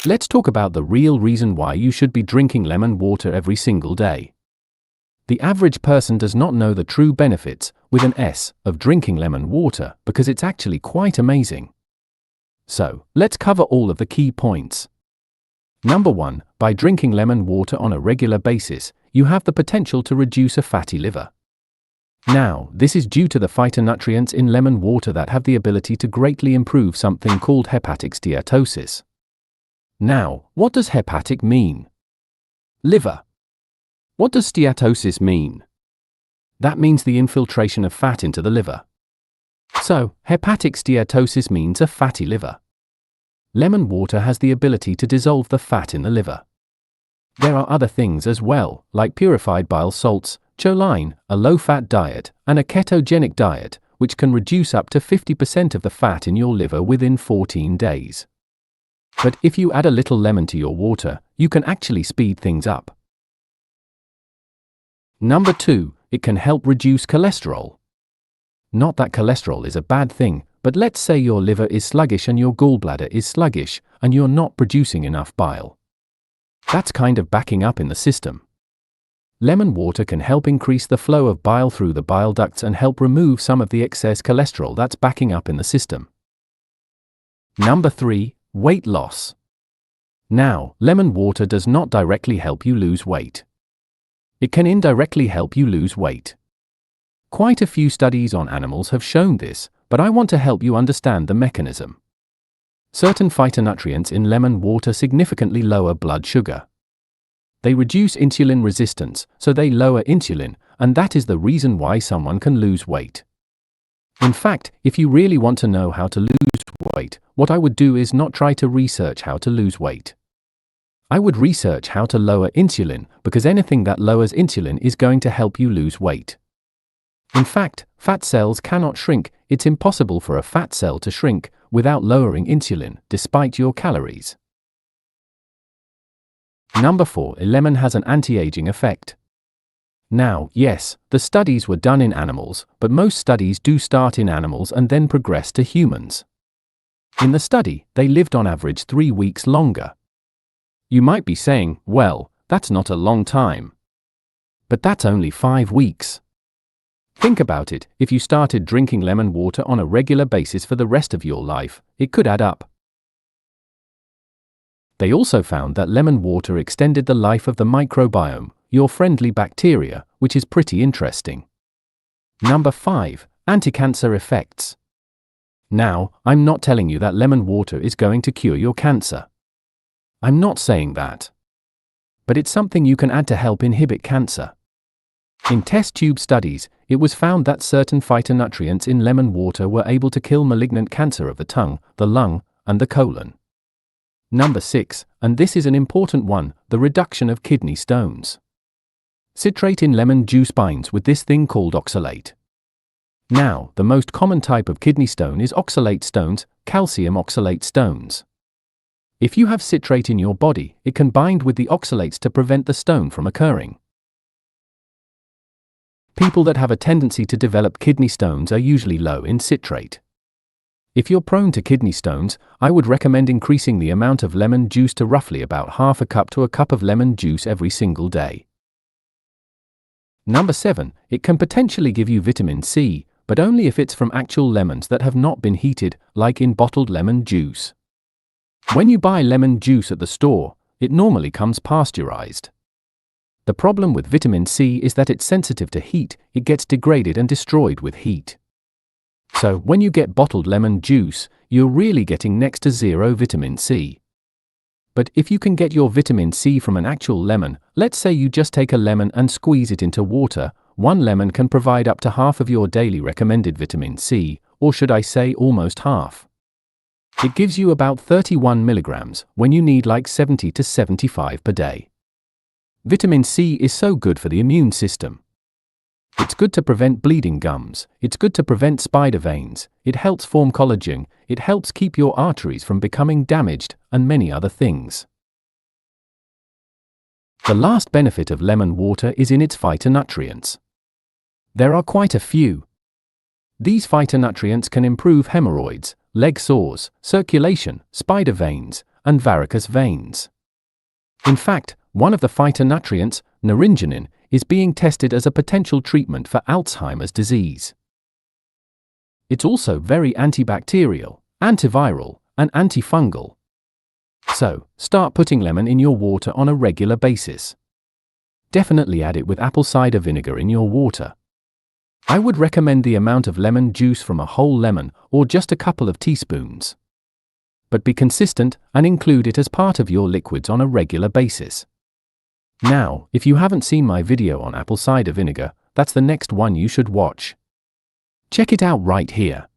Let's talk about the real reason why you should be drinking lemon water every single day. The average person does not know the true benefits, with an S, of drinking lemon water because it's actually quite amazing. So, let's cover all of the key points. Number 1, by drinking lemon water on a regular basis, you have the potential to reduce a fatty liver. Now, this is due to the phytonutrients in lemon water that have the ability to greatly improve something called hepatic steatosis. Now, what does hepatic mean? Liver. What does steatosis mean? That means the infiltration of fat into the liver. So, hepatic steatosis means a fatty liver. Lemon water has the ability to dissolve the fat in the liver. There are other things as well, like purified bile salts, choline, a low-fat diet, and a ketogenic diet, which can reduce up to 50% of the fat in your liver within 14 days. But if you add a little lemon to your water, you can actually speed things up. Number 2, it can help reduce cholesterol. Not that cholesterol is a bad thing, but let's say your liver is sluggish and your gallbladder is sluggish, and you're not producing enough bile. That's kind of backing up in the system. Lemon water can help increase the flow of bile through the bile ducts and help remove some of the excess cholesterol that's backing up in the system. Number 3, weight loss. Now, lemon water does not directly help you lose weight. It can indirectly help you lose weight. Quite a few studies on animals have shown this, but I want to help you understand the mechanism. Certain phytonutrients in lemon water significantly lower blood sugar. They reduce insulin resistance, so they lower insulin, and that is the reason why someone can lose weight. In fact, if you really want to know how to lose weight, what I would do is not try to research how to lose weight. I would research how to lower insulin, because anything that lowers insulin is going to help you lose weight. In fact, fat cells cannot shrink. It's impossible for a fat cell to shrink without lowering insulin, despite your calories. Number 4, lemon has an anti-aging effect. Now, yes, the studies were done in animals, but most studies do start in animals and then progress to humans. In the study, they lived on average 3 weeks longer. You might be saying, well, that's not a long time. But that's only 5 weeks. Think about it, if you started drinking lemon water on a regular basis for the rest of your life, it could add up. They also found that lemon water extended the life of the microbiome, your friendly bacteria, which is pretty interesting. Number 5, anti-cancer effects. Now, I'm not telling you that lemon water is going to cure your cancer. I'm not saying that. But it's something you can add to help inhibit cancer. In test tube studies, it was found that certain phytonutrients in lemon water were able to kill malignant cancer of the tongue, the lung, and the colon. Number 6, and this is an important one, the reduction of kidney stones. Citrate in lemon juice binds with this thing called oxalate. Now, the most common type of kidney stone is oxalate stones, calcium oxalate stones. If you have citrate in your body, it can bind with the oxalates to prevent the stone from occurring. People that have a tendency to develop kidney stones are usually low in citrate. If you're prone to kidney stones, I would recommend increasing the amount of lemon juice to roughly about half a cup to a cup of lemon juice every single day. Number 7, it can potentially give you vitamin C, but only if it's from actual lemons that have not been heated, like in bottled lemon juice. When you buy lemon juice at the store, it normally comes pasteurized. The problem with vitamin C is that it's sensitive to heat, it gets degraded and destroyed with heat. So, when you get bottled lemon juice, you're really getting next to zero vitamin C. But if you can get your vitamin C from an actual lemon, let's say you just take a lemon and squeeze it into water, one lemon can provide up to half of your daily recommended vitamin C, or should I say almost half. It gives you about 31 milligrams, when you need like 70 to 75 per day. Vitamin C is so good for the immune system. It's good to prevent bleeding gums, it's good to prevent spider veins, it helps form collagen, it helps keep your arteries from becoming damaged, and many other things. The last benefit of lemon water is in its phytonutrients. There are quite a few. These phytonutrients can improve hemorrhoids, leg sores, circulation, spider veins, and varicose veins. In fact, one of the phytonutrients, naringenin, is being tested as a potential treatment for Alzheimer's disease. It's also very antibacterial, antiviral, and antifungal. So, start putting lemon in your water on a regular basis. Definitely add it with apple cider vinegar in your water. I would recommend the amount of lemon juice from a whole lemon or just a couple of teaspoons. But be consistent and include it as part of your liquids on a regular basis. Now, if you haven't seen my video on apple cider vinegar, that's the next one you should watch. Check it out right here.